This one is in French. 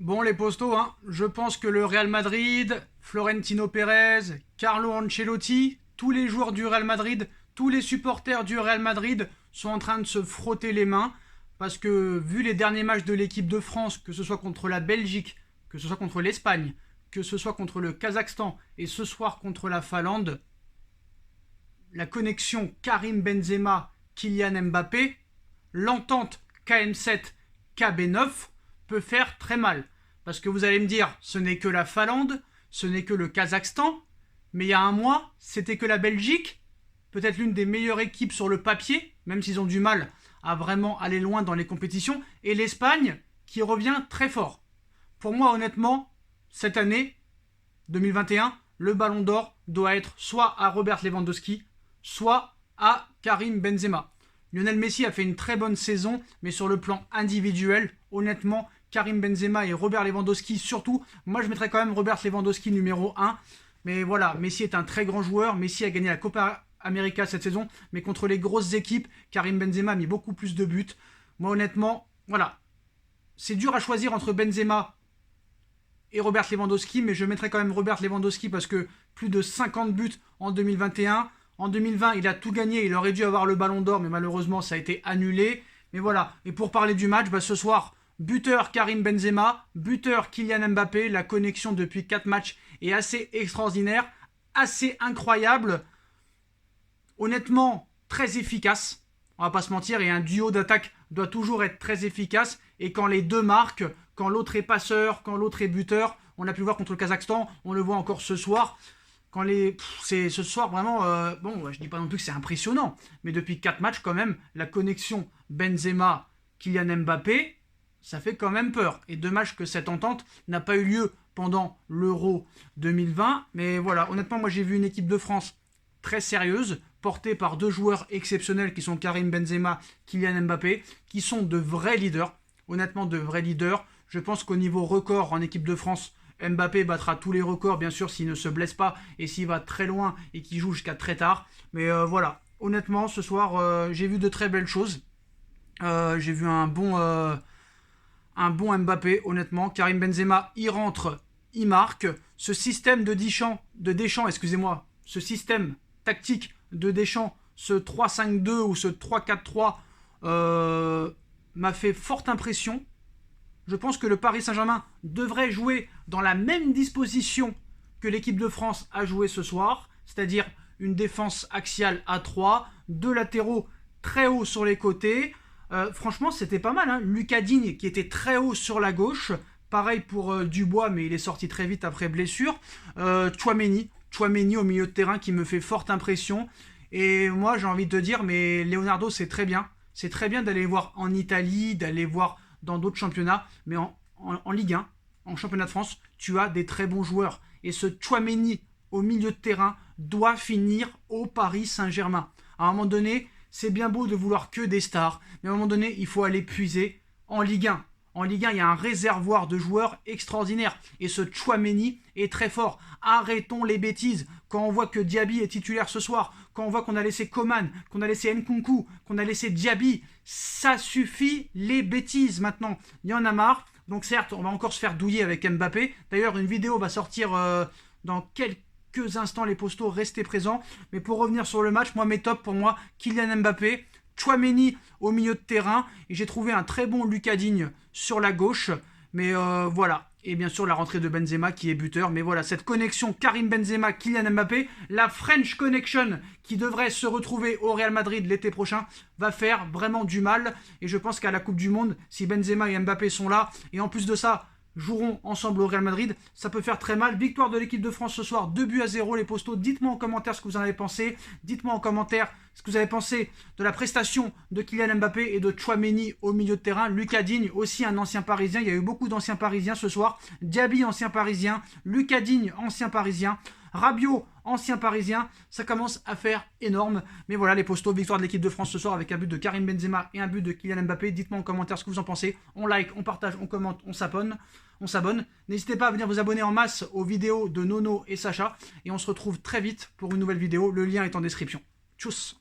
Bon, les postos, hein, je pense que le Real Madrid, Florentino Pérez, Carlo Ancelotti, tous les joueurs du Real Madrid, tous les supporters du Real Madrid sont en train de se frotter les mains parce que, vu les derniers matchs de l'équipe de France, que ce soit contre la Belgique, que ce soit contre l'Espagne, que ce soit contre le Kazakhstan et ce soir contre la Finlande, la connexion Karim Benzema-Kylian Mbappé, l'entente KM7-KB9 peut faire très mal. Parce que vous allez me dire, ce n'est que la Finlande, ce n'est que le Kazakhstan, mais il y a un mois, c'était que la Belgique, peut-être l'une des meilleures équipes sur le papier, même s'ils ont du mal à vraiment aller loin dans les compétitions, et l'Espagne qui revient très fort. Pour moi, honnêtement, cette année, 2021, le Ballon d'Or doit être soit à Robert Lewandowski, soit à Karim Benzema. Lionel Messi a fait une très bonne saison, mais sur le plan individuel, honnêtement, Karim Benzema et Robert Lewandowski surtout, moi je mettrais quand même Robert Lewandowski numéro 1. Mais voilà, Messi est un très grand joueur, Messi a gagné la Copa América cette saison, mais contre les grosses équipes, Karim Benzema a mis beaucoup plus de buts. Moi honnêtement, voilà, c'est dur à choisir entre Benzema et Robert Lewandowski, mais je mettrais quand même Robert Lewandowski parce que plus de 50 buts en 2021. En 2020, il a tout gagné, il aurait dû avoir le ballon d'or, mais malheureusement, ça a été annulé. Mais voilà, et pour parler du match, ce soir, buteur Karim Benzema, buteur Kylian Mbappé, la connexion depuis 4 matchs est assez extraordinaire, assez incroyable, honnêtement très efficace, on va pas se mentir, et un duo d'attaque doit toujours être très efficace, et quand les deux marquent, quand l'autre est passeur, quand l'autre est buteur, on a pu le voir contre le Kazakhstan, on le voit encore ce soir, quand c'est ce soir vraiment, bon, je dis pas non plus que c'est impressionnant, mais depuis 4 matchs quand même, la connexion Benzema-Kylian Mbappé, ça fait quand même peur. Et dommage que cette entente n'a pas eu lieu pendant l'Euro 2020. Mais voilà, honnêtement, moi j'ai vu une équipe de France très sérieuse, portée par deux joueurs exceptionnels qui sont Karim Benzema, Kylian Mbappé, qui sont de vrais leaders. Honnêtement, de vrais leaders. Je pense qu'au niveau record en équipe de France, Mbappé battra tous les records, bien sûr, s'il ne se blesse pas et s'il va très loin et qu'il joue jusqu'à très tard. Mais voilà, honnêtement, ce soir, j'ai vu de très belles choses. J'ai vu un bon Mbappé, honnêtement. Karim Benzema, il rentre, il marque. Ce système de Deschamps, excusez-moi, ce système tactique de Deschamps, ce 3-5-2 ou ce 3-4-3, m'a fait forte impression. Je pense que le Paris Saint-Germain devrait jouer dans la même disposition que l'équipe de France a joué ce soir, c'est-à-dire une défense axiale à 3, deux latéraux très hauts sur les côtés. Franchement, c'était pas mal. Hein. Lucas Digne qui était très haut sur la gauche. Pareil pour Dubois, mais il est sorti très vite après blessure. Tchouaméni au milieu de terrain qui me fait forte impression. Et moi, j'ai envie de te dire, mais Leonardo, c'est très bien. C'est très bien d'aller voir en Italie, d'aller voir dans d'autres championnats. Mais en Ligue 1, en championnat de France, tu as des très bons joueurs. Et ce Tchouaméni au milieu de terrain doit finir au Paris Saint-Germain. À un moment donné, c'est bien beau de vouloir que des stars, mais à un moment donné, il faut aller puiser en Ligue 1. En Ligue 1, il y a un réservoir de joueurs extraordinaire. Et ce Tchouaméni est très fort. Arrêtons les bêtises. Quand on voit que Diaby est titulaire ce soir, quand on voit qu'on a laissé Coman, qu'on a laissé Nkunku, qu'on a laissé Diaby, ça suffit les bêtises maintenant. Il y en a marre. Donc certes, on va encore se faire douiller avec Mbappé. D'ailleurs, une vidéo va sortir dans quelques instants, les postos, restez présents. Mais pour revenir sur le match, moi mes tops pour moi, Kylian Mbappé, Tchouaméni au milieu de terrain, et j'ai trouvé un très bon Lucas Digne sur la gauche, mais voilà, et bien sûr la rentrée de Benzema qui est buteur, mais voilà, cette connexion Karim Benzema, Kylian Mbappé, la French Connection qui devrait se retrouver au Real Madrid l'été prochain, va faire vraiment du mal, et je pense qu'à la Coupe du Monde, si Benzema et Mbappé sont là, et en plus de ça, joueront ensemble au Real Madrid, ça peut faire très mal. Victoire de l'équipe de France ce soir, 2-0 les postos. Dites-moi en commentaire ce que vous en avez pensé. Dites-moi en commentaire ce que vous avez pensé de la prestation de Kylian Mbappé et de Tchouaméni au milieu de terrain. Lucas Digne, aussi un ancien parisien. Il y a eu beaucoup d'anciens parisiens ce soir. Diaby, ancien parisien. Lucas Digne, ancien parisien. Rabiot, ancien parisien, ça commence à faire énorme. Mais voilà les postos, victoire de l'équipe de France ce soir avec un but de Karim Benzema et un but de Kylian Mbappé. Dites-moi en commentaire ce que vous en pensez. On like, on partage, on commente, on s'abonne. N'hésitez pas à venir vous abonner en masse aux vidéos de Nono et Sacha. Et on se retrouve très vite pour une nouvelle vidéo. Le lien est en description. Tchuss.